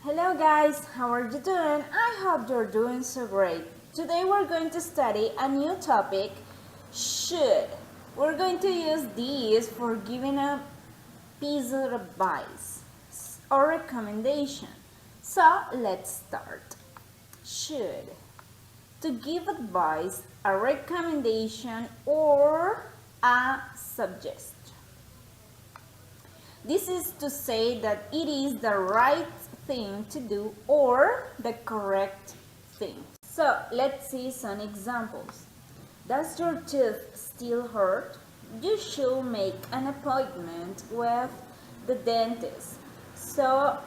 Hello guys, how are you doing? I hope you're doing so great. Today we're going to study a new topic, should. We're going to use these for giving a piece of advice or recommendation. So let's start. Should. To give advice, a recommendation, or a suggestion. This is to say that it is the right thing to do or the correct thing. So let's see some examples. Does your tooth still hurt? You should make an appointment with the dentist. So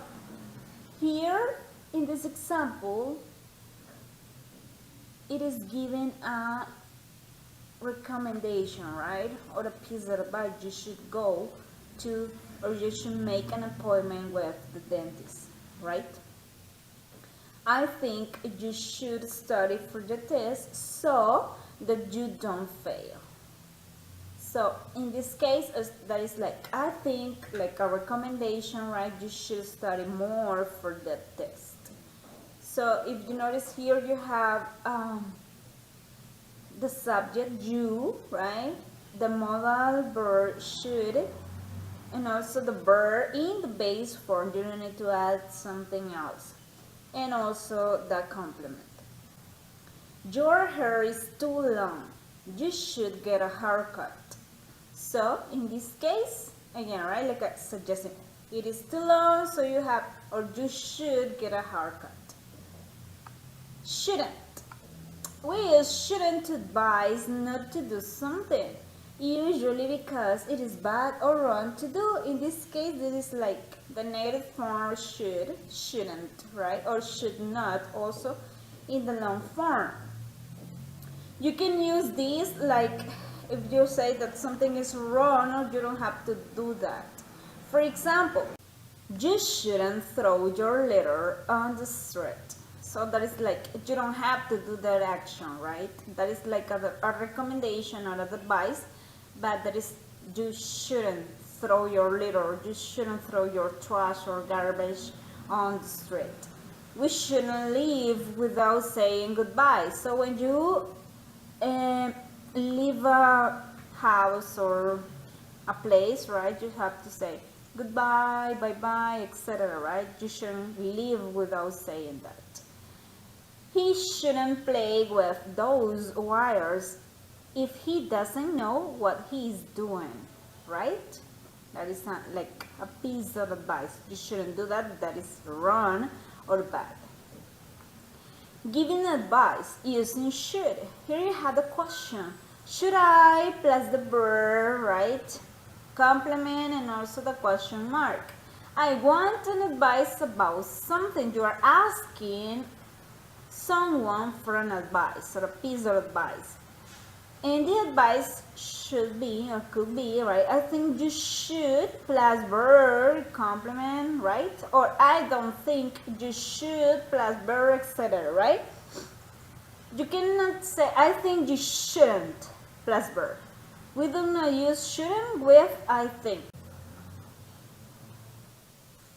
here in this example, it is given a recommendation, right? Or a piece of advice you should go to, or you should make an appointment with the dentist, right? I think you should study for the test so that you don't fail. So in this case, that is like, I think, like a recommendation, right? You should study more for the test. So if you notice here, you have the subject you, right? The modal verb should, and also the verb in the base form. You don't need to add something else. And also the complement. Your hair is too long. You should get a haircut. So in this case, again, right, like a suggestion, it is too long, so you have, or you should get a haircut. Shouldn't. We use shouldn't to advise not to do something, usually because it is bad or wrong to do. In this case, this is like the negative form should, shouldn't, right? Or should not, also in the long form. You can use these like if you say that something is wrong, or you don't have to do that. For example, you shouldn't throw your litter on the street. So that is like, you don't have to do that action, right? That is like a recommendation or advice, but that is, you shouldn't throw your litter, you shouldn't throw your trash or garbage on the street. We shouldn't leave without saying goodbye. So when you leave a house or a place, right, you have to say goodbye, bye-bye, etc., right? You shouldn't leave without saying that. He shouldn't play with those wires if he doesn't know what he's doing, right? That is not like a piece of advice. You shouldn't do that. That is wrong or bad. Giving advice using should. Here you have the question. Should I plus the verb, right? Complement and also the question mark. I want an advice about something. You are asking someone for an advice or a piece of advice, and the advice should be or could be, right, I think you should plus verb complement, right? Or I don't think you should plus verb, etc., right? You cannot say I think you shouldn't plus verb. We do not use shouldn't with I think.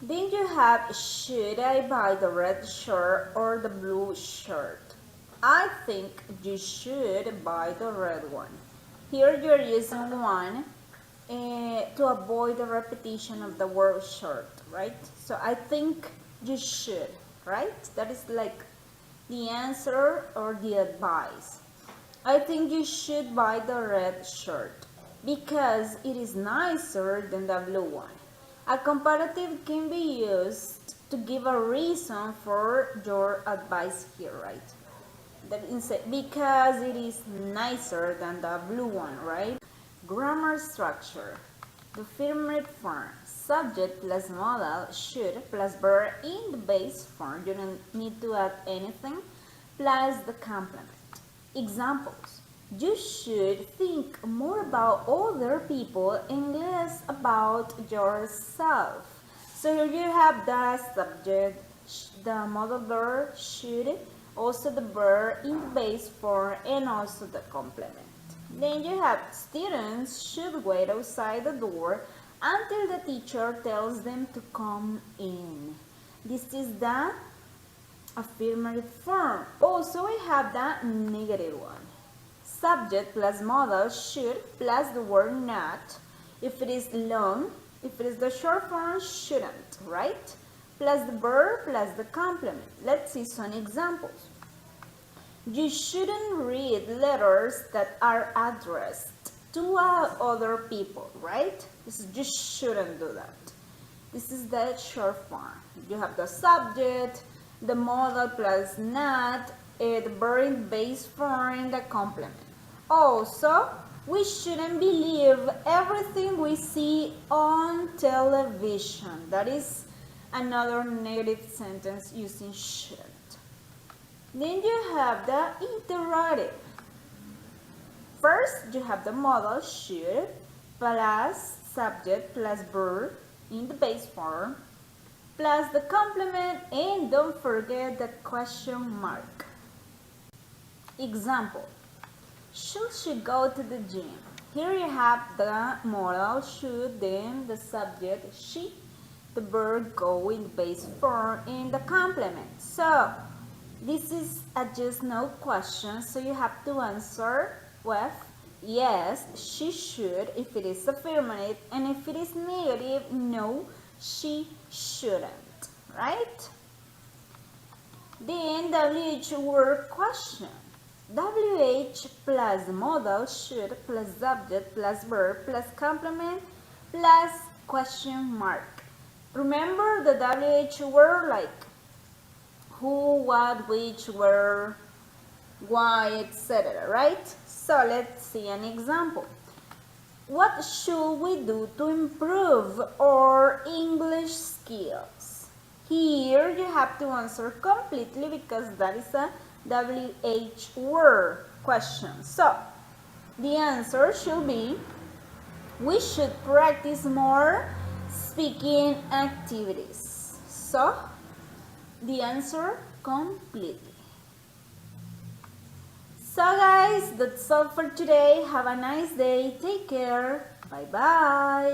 Then you have, should I buy the red shirt or the blue shirt? I think you should buy the red one. Here you're using one to avoid the repetition of the word shirt, right? So I think you should, right? That is like the answer or the advice. I think you should buy the red shirt because it is nicer than the blue one. A comparative can be used to give a reason for your advice here, right? That is because it is nicer than the blue one, right? Grammar structure. The affirmative form, subject plus modal, should plus verb in the base form. You don't need to add anything, plus the complement. Examples. You should think more about other people and less about yourself. So here you have the subject, the modal verb should, also the verb in the base form, and also the complement. Then you have students should wait outside the door until the teacher tells them to come in. This is the affirmative form. Also, we have the negative one. Subject plus modal should plus the word not. If it is long, if it is the short form, shouldn't, right? Plus the verb plus the complement. Let's see some examples. You shouldn't read letters that are addressed to other people, right? You shouldn't do that. This is the short form. You have the subject, the modal plus not, the verb base form, the complement. Also, we shouldn't believe everything we see on television. That is another negative sentence using shouldn't. Then you have the interrogative. First, you have the modal should plus subject plus verb in the base form plus the complement, and don't forget the question mark. Example. Should she go to the gym? Here you have the modal should, then the subject she, the verb go in the base form, and the complement. So this is a just no question, so you have to answer with yes, she should if it is affirmative, and if it is negative, no, she shouldn't, right? Then WH word question. WH plus modal should plus subject plus verb plus complement plus question mark. Remember the WH word like who, what, which, where, why, etc. Right? So let's see an example. What should we do to improve our English skills? Here you have to answer completely because that is a WH word question. So the answer should be we should practice more speaking activities. So the answer completely. So guys, that's all for today. Have a nice day. Take care. Bye bye.